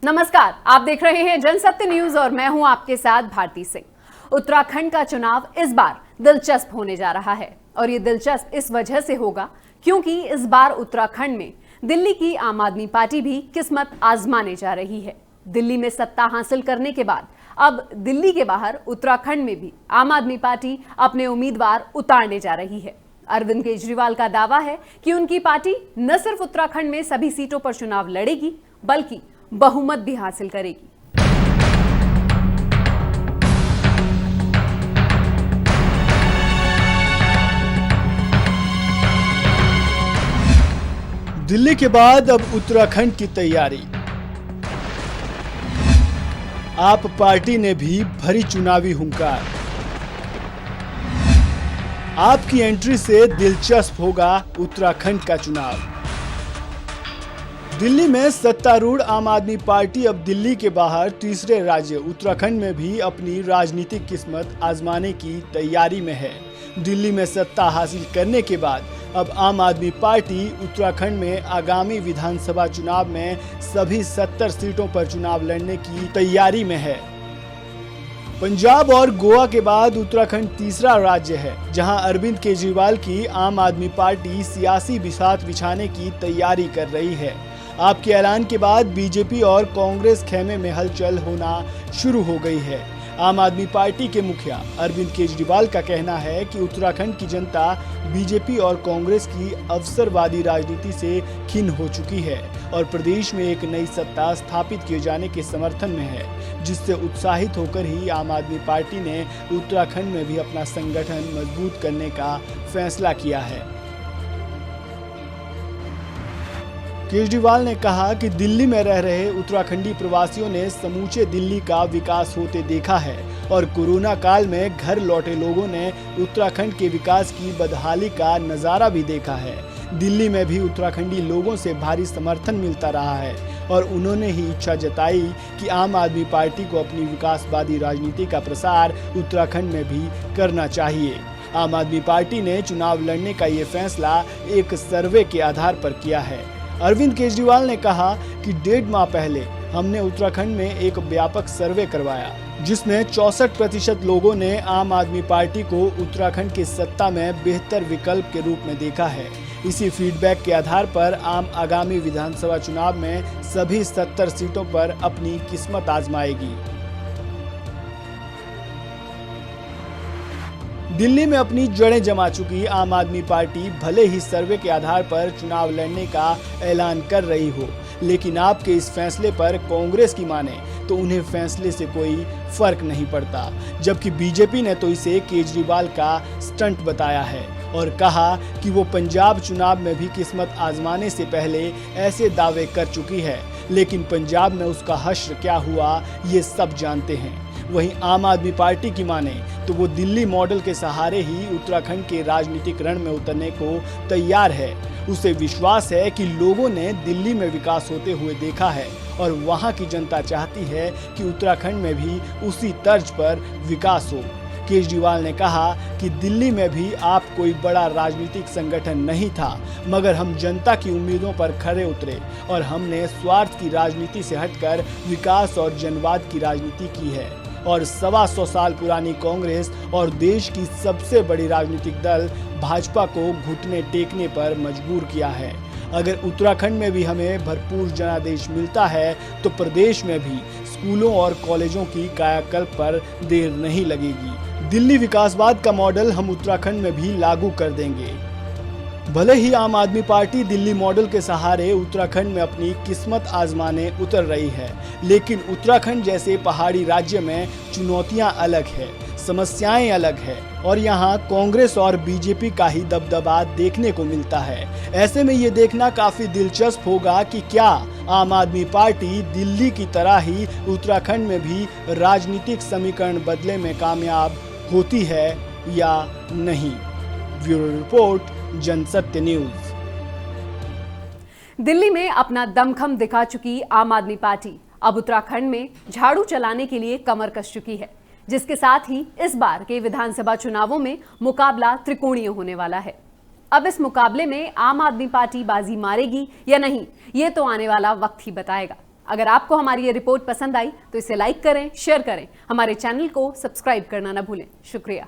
नमस्कार, आप देख रहे हैं जनसत्य न्यूज और मैं हूं आपके साथ भारती सिंह। उत्तराखंड का चुनाव इस बार दिलचस्प होने जा रहा है और ये दिलचस्प इस वजह से होगा क्योंकि इस बार उत्तराखंड में दिल्ली की आम आदमी पार्टी भी किस्मत आजमाने जा रही है। दिल्ली में सत्ता हासिल करने के बाद अब दिल्ली के बाहर उत्तराखंड में भी आम आदमी पार्टी अपने उम्मीदवार उतारने जा रही है। अरविंद केजरीवाल का दावा है कि उनकी पार्टी न सिर्फ उत्तराखंड में सभी सीटों पर चुनाव लड़ेगी बल्कि बहुमत भी हासिल करेगी। दिल्ली के बाद अब उत्तराखंड की तैयारी। आप पार्टी ने भी भरी चुनावी हुंकार। आपकी एंट्री से दिलचस्प होगा उत्तराखंड का चुनाव। दिल्ली में सत्तारूढ़ आम आदमी पार्टी अब दिल्ली के बाहर तीसरे राज्य उत्तराखंड में भी अपनी राजनीतिक किस्मत आजमाने की तैयारी में है। दिल्ली में सत्ता हासिल करने के बाद अब आम आदमी पार्टी उत्तराखंड में आगामी विधानसभा चुनाव में सभी 70 सीटों पर चुनाव लड़ने की तैयारी में है। पंजाब और गोवा के बाद उत्तराखंड तीसरा राज्य है जहां अरविंद केजरीवाल की आम आदमी पार्टी सियासी बिसात बिछाने की तैयारी कर रही है। आपके ऐलान के बाद बीजेपी और कांग्रेस खेमे में हलचल होना शुरू हो गई है। आम आदमी पार्टी के मुखिया अरविंद केजरीवाल का कहना है कि उत्तराखंड की जनता बीजेपी और कांग्रेस की अवसरवादी राजनीति से खिन्न हो चुकी है और प्रदेश में एक नई सत्ता स्थापित किए जाने के समर्थन में है, जिससे उत्साहित होकर ही आम आदमी पार्टी ने उत्तराखंड में भी अपना संगठन मजबूत करने का फैसला किया है। केजरीवाल ने कहा कि दिल्ली में रह रहे उत्तराखंडी प्रवासियों ने समूचे दिल्ली का विकास होते देखा है और कोरोना काल में घर लौटे लोगों ने उत्तराखंड के विकास की बदहाली का नज़ारा भी देखा है। दिल्ली में भी उत्तराखंडी लोगों से भारी समर्थन मिलता रहा है और उन्होंने ही इच्छा जताई कि आम आदमी पार्टी को अपनी विकासवादी राजनीति का प्रसार उत्तराखंड में भी करना चाहिए। आम आदमी पार्टी ने चुनाव लड़ने का ये फैसला एक सर्वे के आधार पर किया है। अरविंद केजरीवाल ने कहा कि 1.5 माह पहले हमने उत्तराखंड में एक व्यापक सर्वे करवाया जिसमें 64% लोगों ने आम आदमी पार्टी को उत्तराखंड की सत्ता में बेहतर विकल्प के रूप में देखा है। इसी फीडबैक के आधार पर आगामी विधानसभा चुनाव में सभी 70 सीटों पर अपनी किस्मत आजमाएगी। दिल्ली में अपनी जड़ें जमा चुकी आम आदमी पार्टी भले ही सर्वे के आधार पर चुनाव लड़ने का ऐलान कर रही हो, लेकिन आपके इस फैसले पर कांग्रेस की माने तो उन्हें फैसले से कोई फर्क नहीं पड़ता, जबकि बीजेपी ने तो इसे केजरीवाल का स्टंट बताया है और कहा कि वो पंजाब चुनाव में भी किस्मत आजमाने से पहले ऐसे दावे कर चुकी है, लेकिन पंजाब में उसका हश्र क्या हुआ ये सब जानते हैं। वहीं आम आदमी पार्टी की माने तो वो दिल्ली मॉडल के सहारे ही उत्तराखंड के राजनीतिक रण में उतरने को तैयार है। उसे विश्वास है कि लोगों ने दिल्ली में विकास होते हुए देखा है और वहां की जनता चाहती है कि उत्तराखंड में भी उसी तर्ज पर विकास हो। केजरीवाल ने कहा कि दिल्ली में भी आप कोई बड़ा राजनीतिक संगठन नहीं था, मगर हम जनता की उम्मीदों पर खरे उतरे और हमने स्वार्थ की राजनीति से हटकर विकास और जनवाद की राजनीति की है और 125 साल पुरानी कांग्रेस और देश की सबसे बड़ी राजनीतिक दल भाजपा को घुटने टेकने पर मजबूर किया है। अगर उत्तराखंड में भी हमें भरपूर जनादेश मिलता है तो प्रदेश में भी स्कूलों और कॉलेजों की कायाकल्प पर देर नहीं लगेगी। दिल्ली विकासवाद का मॉडल हम उत्तराखंड में भी लागू कर देंगे। भले ही आम आदमी पार्टी दिल्ली मॉडल के सहारे उत्तराखंड में अपनी किस्मत आजमाने उतर रही है, लेकिन उत्तराखंड जैसे पहाड़ी राज्य में चुनौतियां अलग है, समस्याएं अलग है और यहाँ कांग्रेस और बीजेपी का ही दबदबा देखने को मिलता है। ऐसे में ये देखना काफी दिलचस्प होगा कि क्या आम आदमी पार्टी दिल्ली की तरह ही उत्तराखंड में भी राजनीतिक समीकरण बदले में कामयाब होती है या नहीं। Bureau report, Jansatya news. Delhi में अपना दमखम दिखा चुकी आम आदमी पार्टी अब उत्तराखंड में झाड़ू चलाने के लिए कमर कस चुकी है, जिसके साथ ही इस बार के विधानसभा चुनावों में मुकाबला त्रिकोणीय होने वाला है। अब इस मुकाबले में आम आदमी पार्टी बाजी मारेगी या नहीं, ये तो आने वाला वक्त ही बताएगा। अगर आपको हमारी ये रिपोर्ट पसंद आई तो इसे लाइक करें, शेयर करें, हमारे चैनल को सब्सक्राइब करना ना भूलें। शुक्रिया।